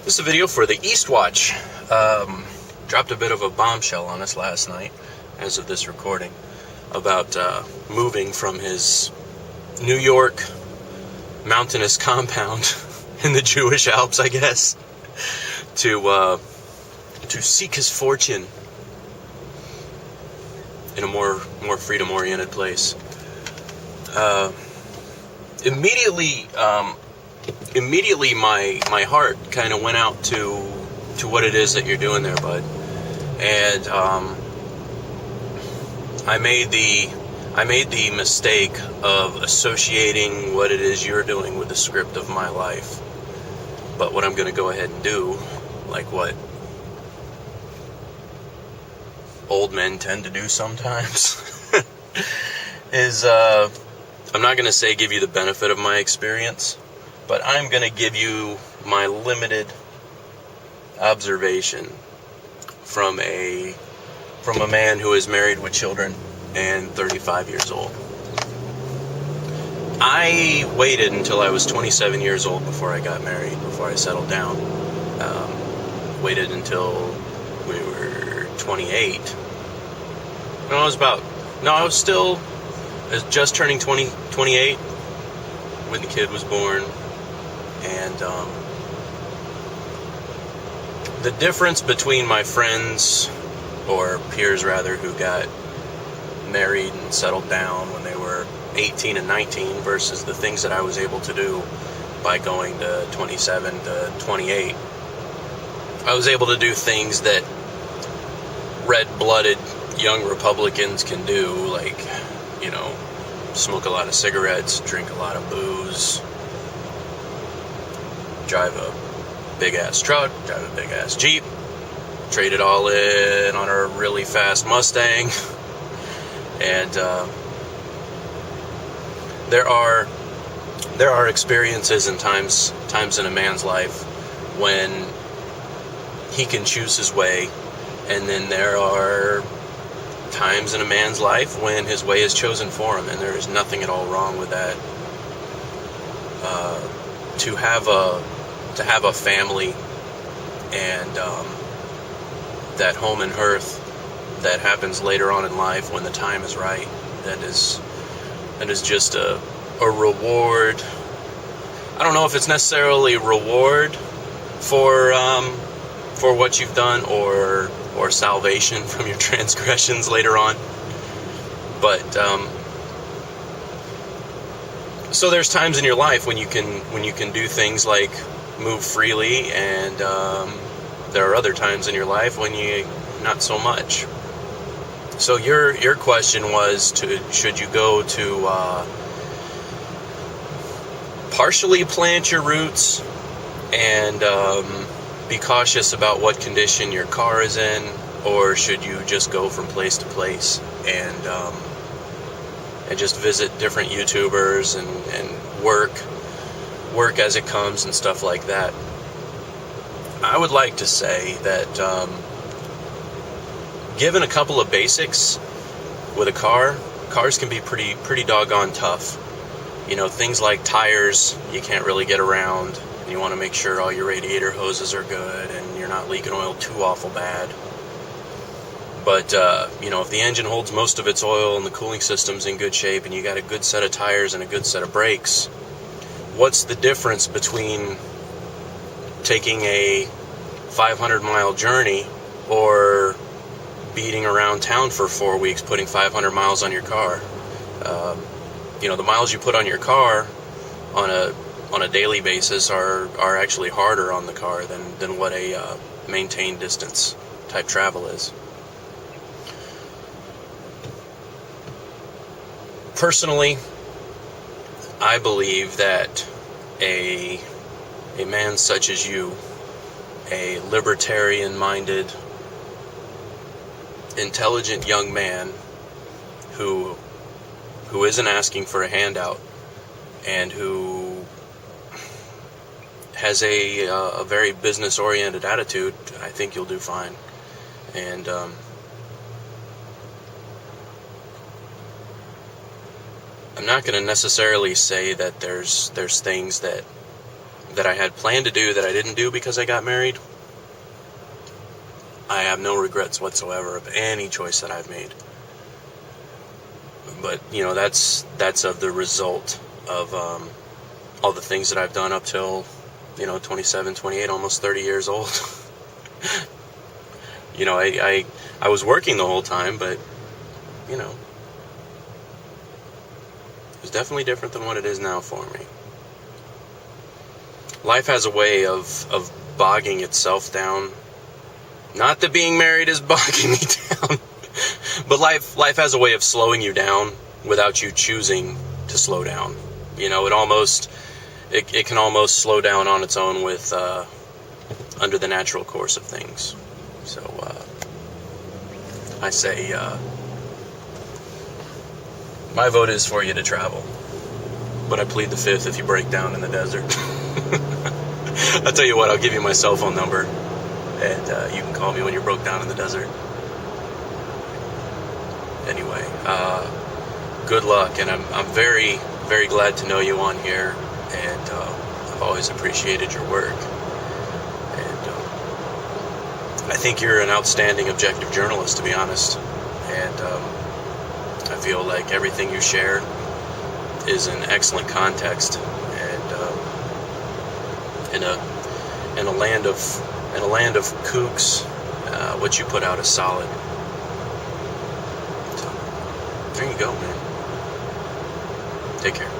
This is a video for the Eastwatch. Dropped a bit of a bombshell on us last night, as of this recording, about moving from his New York mountainous compound in the Jewish Alps, I guess, to seek his fortune in a more freedom-oriented place. Immediately my heart kind of went out to what it is that you're doing there, bud. And I made the mistake of associating what it is you're doing with the script of my life. But what I'm going to go ahead and do, like what old men tend to do sometimes, is I'm not going to say give you the benefit of my experience, but I'm going to give you my limited observation from a man who is married with children and 35 years old. I waited until I was 27 years old before I got married, before I settled down. Waited until we were 28. No, I was just turning 28 when the kid was born. And the difference between my friends, or peers rather, who got married and settled down when they were 18 and 19 versus the things that I was able to do by going to 27 to 28. I was able to do things that red-blooded young Republicans can do, like, smoke a lot of cigarettes, drink a lot of booze, drive a big-ass truck, drive a big-ass Jeep, trade it all in on a really fast Mustang. And there are experiences and times in a man's life when he can choose his way, and then there are times in a man's life when his way is chosen for him, and there is nothing at all wrong with that. To have a family and that home and hearth that happens later on in life when the time is right, that is just a reward. I don't know if it's necessarily a reward for what you've done, or salvation from your transgressions later on, but so there's times in your life when you can do things like move freely, and there are other times in your life when you not so much. So your question was, should you go to partially plant your roots and be cautious about what condition your car is in, or should you just go from place to place and just visit different YouTubers and work as it comes and stuff like that? I would like to say that given a couple of basics with a car, cars can be pretty doggone tough. Things like tires, you can't really get around. You want to make sure all your radiator hoses are good and you're not leaking oil too awful bad. But, if the engine holds most of its oil and the cooling system's in good shape and you got a good set of tires and a good set of brakes, what's the difference between taking a 500-mile journey or beating around town for 4 weeks putting 500 miles on your car? The miles you put on your car on a daily basis are actually harder on the car than what a maintained distance type travel is. Personally, I believe that a man such as you, a libertarian-minded, intelligent young man who isn't asking for a handout and who has a very business-oriented attitude, I think you'll do fine. And I'm not going to necessarily say that there's things that that I had planned to do that I didn't do because I got married, I have no regrets whatsoever of any choice that I've made. But, that's of the result of all the things that I've done up till, 27, 28, almost 30 years old. I was working the whole time, but, it was definitely different than what it is now for me. Life has a way of bogging itself down. Not that being married is bogging me down, but life has a way of slowing you down without you choosing to slow down. It can almost slow down on its own with under the natural course of things. So I say my vote is for you to travel, but I plead the fifth if you break down in the desert. I'll tell you what, I'll give you my cell phone number, and you can call me when you're broke down in the desert. Anyway, good luck, and I'm very, very glad to know you on here, and I've always appreciated your work, and I think you're an outstanding objective journalist, to be honest, and I feel like everything you share is an excellent context, and in a land of kooks, what you put out is solid. So, there you go, man. Take care.